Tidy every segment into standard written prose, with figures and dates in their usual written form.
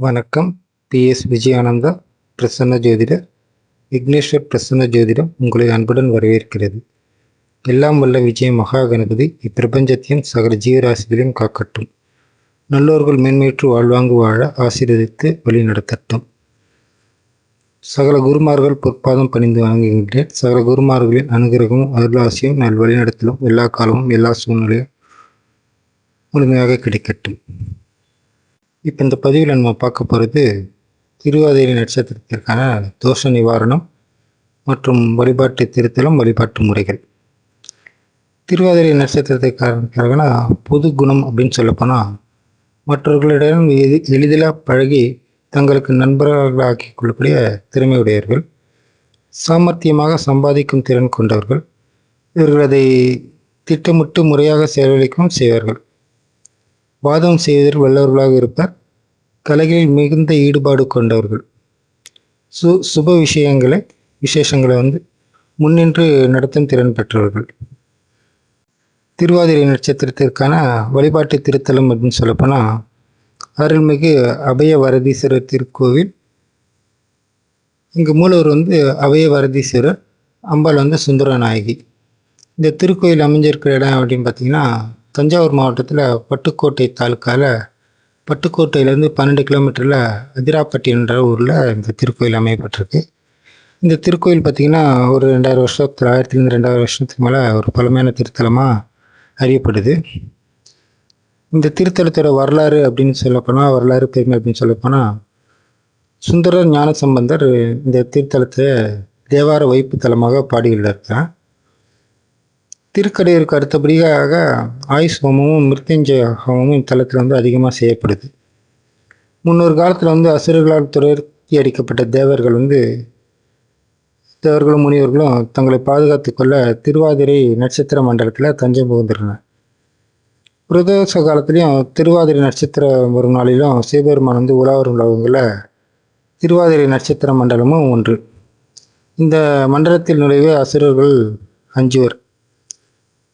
வணக்கம். பிஎஸ் விஜயானந்தா பிரசன்ன ஜோதிடர், விக்னேஸ்வர் பிரசன்ன ஜோதிடம் உங்களை அன்புடன் வரவேற்கிறது. எல்லாம் வல்ல விஜய மகா கணபதி இப்பிரபஞ்சத்தையும் சகல ஜீவராசிகளையும் காக்கட்டும். நல்லோர்கள் மேன்மையுற்று வாழ்வாங்கு வாழ ஆசீர்வதித்து வழி நடத்தட்டும். சகல குருமார்கள் பொற்பாதம் பணிந்து வணங்குகின்றேன். சகல குருமார்களின் அனுகிரகமும் அருளாசியும் நல் வழிநடத்தலும் எல்லா காலமும் எல்லா சூழ்நிலையும் முழுமையாக கிடைக்கட்டும். இப்போ இந்த பதிவில் நம்ம பார்க்க போகிறது திருவாதிரை நட்சத்திரத்திற்கான தோஷ நிவாரணம் மற்றும் வழிபாட்டு திருத்தலம், வழிபாட்டு முறைகள். திருவாதிரை நட்சத்திரத்திற்கான பொது குணம் அப்படின்னு சொல்லப்போனால், மற்றவர்களிடம் எளிதில் பழகி தங்களுக்கு நண்பர்களாக்கி கொள்ளக்கூடிய திறமையுடையவர்கள், சாமர்த்தியமாக சம்பாதிக்கும் திறன் கொண்டவர்கள். இவர்கள் அதை திட்டமிட்டு முறையாக செயல்படுத்தவும் செய்வார்கள். வாதம் செய்வதில் வல்லவர்களாக இருப்பார். கலைகளில் மிகுந்த ஈடுபாடு கொண்டவர்கள். சுப விசேஷங்களை முன்னின்று நடத்தும் திறன் பெற்றவர்கள். திருவாதிரை நட்சத்திரத்திற்கான வழிபாட்டு திருத்தலம் அப்படின்னு சொல்லப்போனால், அருள்மிகு அபய வரதீஸ்வரர் திருக்கோவில். இங்கு மூலவர் அபய வரதீஸ்வரர், அம்பாள் சுந்தர நாயகி. இந்த திருக்கோயில் அமைஞ்சிருக்கிற இடம் அப்படின்னு பார்த்தீங்கன்னா, தஞ்சாவூர் மாவட்டத்தில் பட்டுக்கோட்டை தாலுக்காவில் பட்டுக்கோட்டையிலேருந்து 12 கிலோமீட்டரில் அதிராப்பட்டி என்ற ஊரில் இந்த திருக்கோயில் அமையப்பட்டிருக்கு. இந்த திருக்கோயில் பார்த்திங்கன்னா ஒரு 2000 வருஷத்தில் 1000 வருஷத்துக்கு மேலே ஒரு பழமையான திருத்தலமாக அறியப்படுது. இந்த திருத்தலத்தோட வரலாறு அப்படின்னு சொல்லப்போனால், வரலாறு பெருமை அப்படின்னு சொல்லப்போனால், சுந்தரர் ஞான சம்பந்தர் இந்த திருத்தலத்தை தேவார வைப்பு தலமாக பாடியுள்ளார். திருக்கடையூருக்கு அடுத்தபடியாக ஆயுஷ் ஹோமமும் மிருத்யுஞ்சய ஹோமமும் இத்தலத்தில் அதிகமாக செய்யப்படுது. முன்னொரு காலத்தில் அசுரர்களால் துரத்தி அடிக்கப்பட்ட தேவர்களும் முனிவர்களும் தங்களை பாதுகாத்து கொள்ள திருவாதிரை நட்சத்திர மண்டலத்தில் தஞ்சம் புகுந்துருந்தனர். பிரதோஷ காலத்திலையும் திருவாதிரை நட்சத்திரம் ஒரு நாளிலும் சிவபெருமான் உலாவரும் உலகங்களில் திருவாதிரை நட்சத்திர மண்டலமும் ஒன்று. இந்த மண்டலத்தில் நுழைவே அசுரர்கள் அஞ்சுவர்.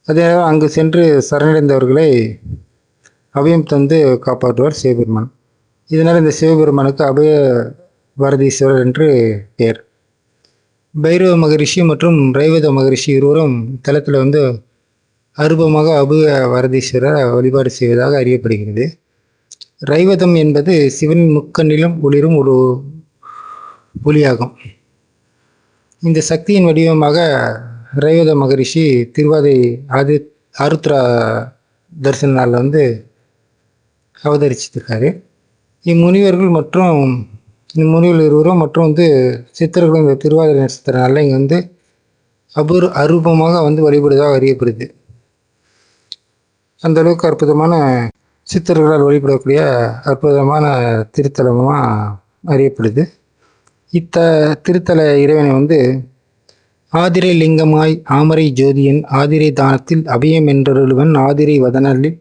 அதே அங்கு சென்று சரணடைந்தவர்களை அபயம் தந்து காப்பாற்றுவார் சிவபெருமான். இதனால் இந்த சிவபெருமானுக்கு அபய வரதீஸ்வரர் என்று பெயர். பைரவ மகரிஷி மற்றும் ரைவத மகரிஷி இருவரும் தலத்தில் அருபமாக அபய வரதீஸ்வரரை வழிபாடு செய்வதாக அறியப்படுகிறது. ரைவதம் என்பது சிவனின் முக்கண்ணிலும் ஒளிரும் ஒரு ஒளியாகும். இந்த சக்தியின் வடிவமாக ரைவத மகரிஷி திருவாதிரை ஆருத்ரா தரிசன நாளில் அவதரிச்சிருக்காரு. இம்முனிவர்கள் இருவரும் மற்றும் சித்தர்களும் இந்த திருவாதிரை நட்சத்திர நாளில் இங்கே அரூபமாக வழிபடுவதாக அறியப்படுது. அந்த அளவுக்கு அற்புதமான சித்தர்களால் வழிபடக்கூடிய அற்புதமான திருத்தலமாக அறியப்படுது. திருத்தல இறைவனை ஆதிரை லிங்கமாய் ஆமரை ஜோதியன் ஆதிரை தானத்தில் அபயம் என்றொருவன் ஆதிரை வதனலில்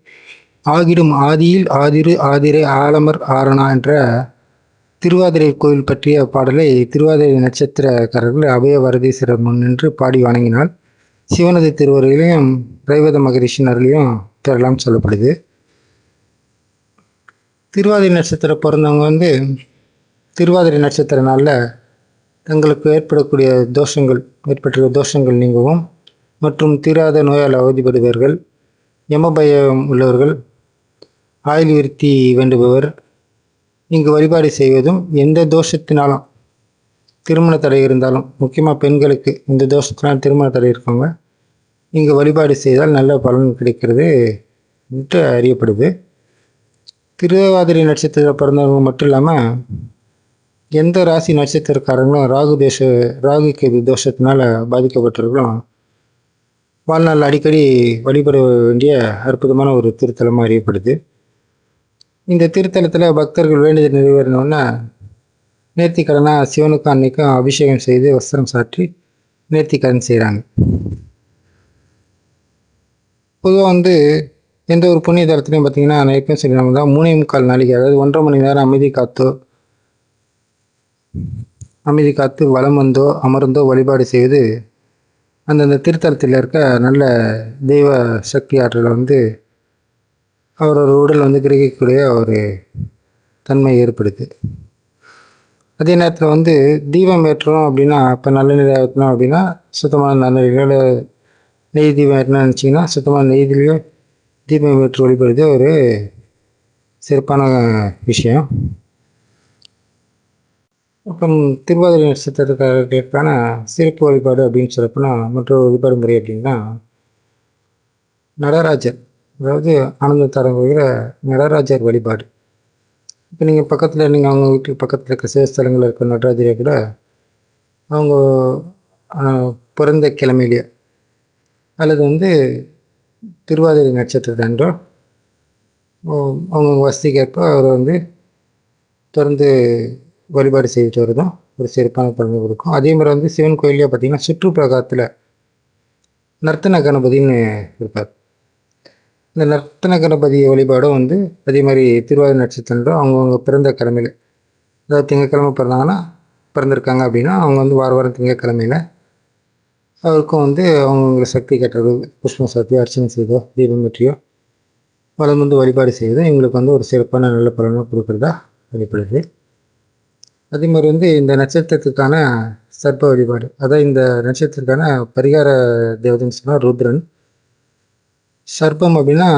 ஆகிடும் ஆதியில் ஆதிரு ஆதிரை ஆலமர் ஆரணா என்ற திருவாதிரை கோயில் பற்றிய பாடலை திருவாதிரை நட்சத்திரக்காரர்கள் அபய வரதீஸ்வரர் முன்னின்று பாடி வணங்கினால் சிவனது திருவருளையும் ரைவத மகரிஷின் அருளையும் பெறலாம் சொல்லப்படுது. திருவாதிரை நட்சத்திரம் பிறந்தவங்க திருவாதிரை நட்சத்திர நாளில் தங்களுக்கு ஏற்பட்ட தோஷங்கள் நீங்கவும் மற்றும் தீராத நோயால் அவதிப்படுபவர்கள், யமபயம் உள்ளவர்கள், ஆயுள் விருத்தி வேண்டுபவர் இங்கு வழிபாடு செய்வதும், எந்த தோஷத்தினாலும் திருமண தடை இருந்தாலும், முக்கியமாக பெண்களுக்கு இந்த தோஷத்தினால் திருமண தடை இருக்கவங்க இங்கு வழிபாடு செய்தால் நல்ல பலன் கிடைக்கிறது என்று அறியப்படுது. திருவாதிரை நட்சத்திரத்தில் பிறந்தவங்க மட்டும் இல்லாமல் எந்த ராசி நட்சத்திரக்காரங்களும் ராகு கேது தோஷத்தினால் பாதிக்கப்பட்டவர்களும் வாழ்நாள் அடிக்கடி வழிபட வேண்டிய அற்புதமான ஒரு திருத்தலமாக அறியப்படுது. இந்த திருத்தலத்தில் பக்தர்கள் வேண்டுதல் நிறைவேறினோன்னா நேர்த்திக்கடனாக சிவனுக்கும் அன்னைக்கும் அபிஷேகம் செய்து வஸ்திரம் சாற்றி நேர்த்திக்கடன் செய்கிறாங்க. பொதுவாக எந்த ஒரு புண்ணிய தலத்துலையும் பார்த்திங்கன்னா நான் எப்பயும் சொல்லிடுவாங்க தான் 3.25 நாளைக்கு, அதாவது 1.5 மணி நேரம் அமைதி காத்து வலம் வந்தோ அமர்ந்தோ வழிபாடு செய்வது அந்தந்த திருத்தலத்தில் இருக்க நல்ல தெய்வ சக்தி ஆற்றலை அவரோட உடல் கிரகிக்கக்கூடிய ஒரு தன்மை ஏற்படுது. அதே நேரத்தில் வந்து தீபம் ஏற்றுறோம் அப்படின்னா, இப்போ நல்லெண்ணெய் ஏற்றணும் அப்படின்னா சுத்தமான நல்லெண்ணெயில் நெய் தீபம் ஏற்றணும்னு நினச்சிங்கன்னா சுத்தமான நெய்திலேயே தீபம் ஏற்றி வழிபடுறது ஒரு சிறப்பான விஷயம். அப்புறம் திருவாதிரை நட்சத்திரக்காரர்களுக்கான சிறப்பு வழிபாடு அப்படின்னு சொல்லப்போனா மற்றொரு வழிபாடு முறை அப்படின்னா நடராஜர், அதாவது ஆனந்த தரங்குகிற நடராஜர் வழிபாடு. இப்போ நீங்கள் பக்கத்தில் நீங்கள் அவங்க வீட்டுக்கு பக்கத்தில் இருக்க சிவஸ்தலங்களில் இருக்க நடராஜரை கூட அவங்க பிறந்த கிழமையிலேயே அல்லது வந்து திருவாதிரை நட்சத்திரத்தன்றோ அவங்க வசதிக்கேற்ப அவரை வந்து தொடர்ந்து வழிபாடு செய்துட்டு வரதும் ஒரு சிறப்பான பலனை கொடுக்கும். அதே மாதிரி வந்து சிவன் கோயிலே பார்த்திங்கன்னா சுற்றுப்பிரகாரத்தில் நர்த்தன கணபதின்னு இருப்பார். இந்த நர்த்தன கணபதி வழிபாடும் வந்து அதே மாதிரி திருவாதிரை நட்சத்திரம் அவங்கவுங்க பிறந்த கிழமையில், அதாவது திங்கக்கிழமை பிறந்தாங்கன்னா பிறந்திருக்காங்க அப்படின்னா அவங்க வந்து வாரம் திங்கக்கிழமையில் அவருக்கும் வந்து அவங்கவுங்க சக்தி கட்டுறது புஷ்பம் சாத்தி அர்ச்சனை செய்தோ தீபம் வெற்றியோ வளம் வந்து வழிபாடு செய்தோ இவங்களுக்கு வந்து ஒரு சிறப்பான நல்ல பலனை கொடுக்குறதா வழிபடுது. அதே மாதிரி வந்து இந்த நட்சத்திரத்துக்கான சர்ப்ப வழிபாடு, அதாவது இந்த நட்சத்திரத்துக்கான பரிகார தேவதைன்னு சொன்னால் ருத்ரன். சர்ப்பம் அப்படின்னா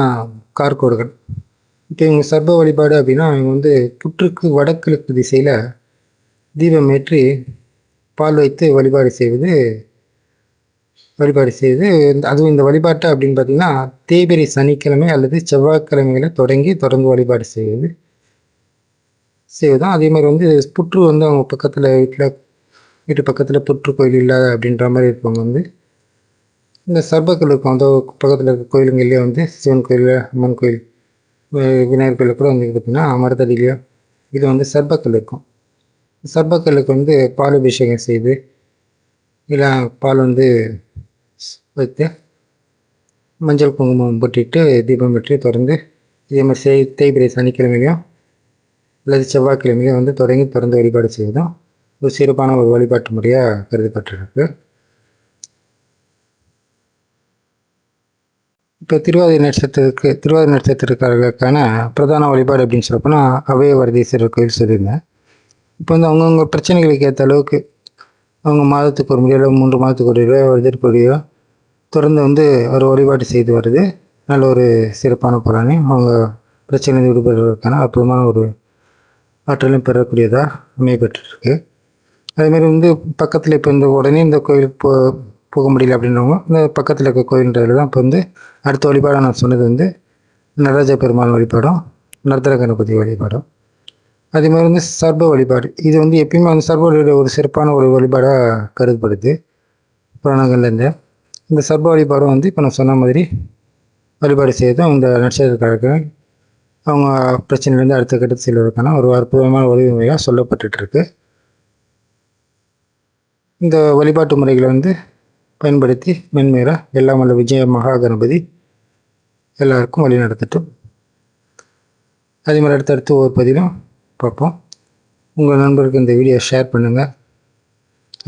கார்கோடுகள். இப்போ இவங்க சர்ப்ப வழிபாடு அப்படின்னா இவங்க வந்து புற்றுக்கு வடகிழக்கு திசையில் தீபம் ஏற்றி பால் வைத்து வழிபாடு செய்வது. அதுவும் இந்த வழிபாட்டை அப்படின்னு பார்த்திங்கன்னா தேய்பிறை சனிக்கிழமை அல்லது செவ்வாய்க்கிழமைகளை தொடர்ந்து வழிபாடு செய்வதும். அதே மாதிரி வந்து புற்று வந்து அவங்க பக்கத்தில் வீட்டு பக்கத்தில் புற்று கோயில் இல்லை அப்படின்ற மாதிரி இருக்கவங்க வந்து இந்த சர்ப்பக்கல் இருக்கும், அந்த பக்கத்தில் இருக்க கோயிலுங்கள்லேயே வந்து சிவன் கோயில், அம்மன் கோயில், விநாயகர் கோயிலில் கூட வந்து பார்த்திங்கன்னா மரத்தடியிலையோ இது வந்து சர்ப்பக்கல் இருக்கும். சர்ப்பக்கல்லுக்கு வந்து பால் அபிஷேகம் செய்து இல்லை பால் வந்து வைத்து மஞ்சள் குங்குமம் போட்டிட்டு தீபம் வெற்றி தொடர்ந்து இதே மாதிரி தேய்பிறை சனிக்கிழமையிலையும் அல்லது செவ்வாய்க்கிழமையிலையும் வந்து தொடர்ந்து வழிபாடு செய்வதும் ஒரு சிறப்பான ஒரு வழிபாட்டு முறையாக கருதப்பட்டிருக்கு. இப்போ திருவாதிரை நட்சத்திரக்காரர்களுக்கான பிரதான வழிபாடு அப்படின்னு சொல்லப்போனா அபய வரதீஸ்வரர் கோயில் சொல்லியிருந்தேன். இப்போ வந்து அவங்கவுங்க பிரச்சனைகளுக்கு ஏற்ற அளவுக்கு அவங்க மாதத்துக்கு ஒரு முறையோ 3 மாதத்துக்கு ஒரு வருடத்துக்குரியோ தொடர்ந்து வந்து ஒரு வழிபாடு செய்து வருது நல்ல ஒரு சிறப்பான பலனை அவங்க பிரச்சனை விடுபடுவதற்கான அற்புதமான ஒரு ஆற்றலும் பெறக்கூடியதாக அமையப்பட்டிருக்கு. அதேமாதிரி வந்து பக்கத்தில் இப்போ இந்த உடனே இந்த கோயிலுக்கு போக முடியல அப்படின்றவங்க இந்த பக்கத்தில் இருக்க கோயில்ன்றதில் தான் இப்போ வந்து அடுத்த வழிபாடாக நான் சொன்னது வந்து நடராஜ பெருமாள் வழிபாடும் நர்த்தன கணபதி வழிபாடும். அதே மாதிரி வந்து சர்ப்ப வழிபாடு, இது வந்து எப்பயுமே வந்து சர்ப்ப வழிபாடு ஒரு சிறப்பான ஒரு வழிபாடாக கருதப்படுது புராணங்கள்லேருந்து. இந்த சர்ப்ப வழிபாடும் வந்து இப்போ நான் சொன்ன மாதிரி வழிபாடு செய்யறதும் இந்த நட்சத்திரக்காரர்கள் அவங்க பிரச்சனையிலேருந்து அடுத்த கட்டத்து செல்வதற்கான ஒரு அற்புதமான வழிமுறையாக சொல்லப்பட்டுருக்கு. இந்த வழிபாட்டு முறைகளை வந்து பயன்படுத்தி மென்மேலாக எல்லாம் வல்ல விஜய மகா கணபதி எல்லாருக்கும் வழி நடத்தட்டும். அதே மாதிரி அடுத்தடுத்து ஒவ்வொரு பதிலும் பார்ப்போம். உங்கள் நண்பருக்கு இந்த வீடியோ ஷேர் பண்ணுங்கள்,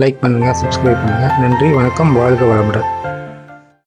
லைக் பண்ணுங்கள், சப்ஸ்கிரைப் பண்ணுங்கள். நன்றி, வணக்கம், வாழ்க வளமுடன்.